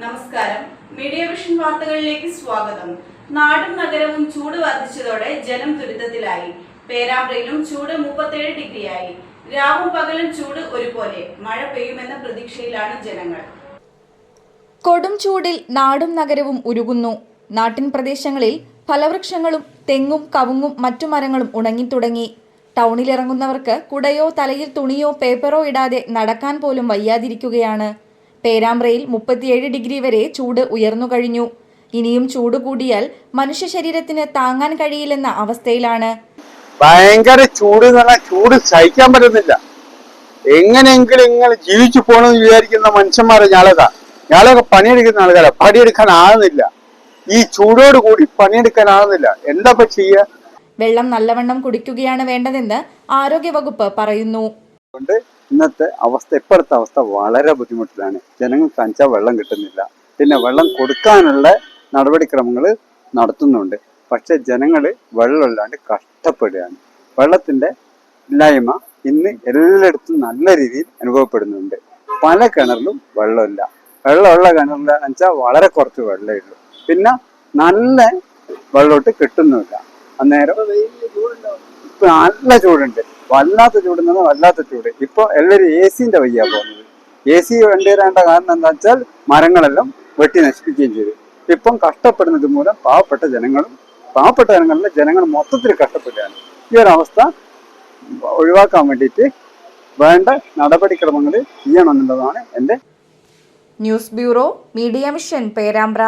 നമസ്കാരം. Media vision വാർത്തകളിലേക്ക് സ്വാഗതം. നാടും നഗരവും ചൂട് വർദ്ധിച്ചതോടെ ജനം ദുരിതത്തിലായി. പേരാമ്പ്രയിലും ചൂട് 37 ഡിഗ്രിയായി. രാവും പകലും ചൂട് ഒരുപോലെ. മഴ പെയ്യുമെന്ന പ്രതീക്ഷയിലാണ് ജനങ്ങൾ. കൊടും ചൂടിൽ നാടും നഗരവും ഉരുകുന്നു. നാട്ടിൻ പ്രദേശങ്ങളിൽ ഫലവൃക്ഷങ്ങളും തെങ്ങും കവുങ്ങും മറ്റു മരങ്ങളും ഉണങ്ങിത്തുടങ്ങി. ടൗണിലിറങ്ങുന്നവർക്ക് കുടയോ തലയിൽ തുണിയോ പേപ്പറോ ഇടാതെ നടക്കാൻ പോലും വയ്യാതിരിക്കുകയാണ്. പേരാമ്പ്രയിൽ 37 ഡിഗ്രി വരെ ചൂട് ഉയർന്നു കഴിഞ്ഞു. ഇനിയും ചൂട് കൂടിയാൽ മനുഷ്യ ശരീരത്തിന് താങ്ങാൻ കഴിയില്ലെന്ന അവസ്ഥയിലാണ്. ഭയങ്കര ചൂട് എന്ന് പറഞ്ഞാൽ ചൂട് സഹിക്കാൻ പറ്റുന്നില്ല. എങ്ങനെയെങ്കിലും ഇങ്ങനെ ജീവിച്ചു പോകണമെന്ന് വിചാരിക്കുന്ന മനുഷ്യന്മാരെ ഞാളൊക്കെ പണിയെടുക്കുന്ന ആളുകളാ. പണിയെടുക്കാൻ ആകുന്നില്ല. ഈ ചൂടോട് കൂടി പണിയെടുക്കാൻ ആകുന്നില്ല. എന്താ ചെയ്യുക? വെള്ളം നല്ലവണ്ണം കുടിക്കുകയാണ് വേണ്ടതെന്ന് ആരോഗ്യവകുപ്പ് പറയുന്നു. ഇന്നത്തെ അവസ്ഥ, ഇപ്പോഴത്തെ അവസ്ഥ വളരെ ബുദ്ധിമുട്ടിലാണ്. ജനങ്ങൾക്ക് അഞ്ചാൽ വെള്ളം കിട്ടുന്നില്ല. പിന്നെ വെള്ളം കൊടുക്കാനുള്ള നടപടിക്രമങ്ങൾ നടത്തുന്നുണ്ട്. പക്ഷെ ജനങ്ങൾ വെള്ളമില്ലാണ്ട് കഷ്ടപ്പെടുകയാണ്. വെള്ളത്തിന്റെ ഇല്ലായ്മ ഇന്ന് എല്ലായിടത്തും നല്ല രീതിയിൽ അനുഭവപ്പെടുന്നുണ്ട്. പല കിണറിലും വെള്ളമില്ല. വെള്ളമുള്ള കിണറിൽ വെച്ചാൽ വളരെ കുറച്ച് വെള്ളമേ ഉള്ളൂ. പിന്നെ നല്ല വെള്ളമോട്ട് കിട്ടുന്നുമില്ല. അന്നേരം ഇപ്പൊ നല്ല ചൂടുണ്ട്. വല്ലാത്ത ചൂടെന്ന് പറഞ്ഞാൽ വല്ലാത്ത ചൂട്. ഇപ്പൊ എല്ലാവരും AC-ന്റെ വയ്യാ പോകുന്നത്. AC കൊണ്ടുവരേണ്ട കാരണം എന്താ വെച്ചാൽ മരങ്ങളെല്ലാം വെട്ടി നശിപ്പിക്കുകയും ചെയ്തു. ഇപ്പം കഷ്ടപ്പെടുന്നത് മൂലം പാവപ്പെട്ട ജനങ്ങളിലെ ജനങ്ങൾ മൊത്തത്തിൽ കഷ്ടപ്പെടുകയാണ്. ഈ ഒരു അവസ്ഥ ഒഴിവാക്കാൻ വേണ്ടിയിട്ട് വേണ്ട നടപടിക്രമങ്ങൾ ചെയ്യണമെന്നുള്ളതാണ് എൻ്റെ. News bureau, media mission, Perambra.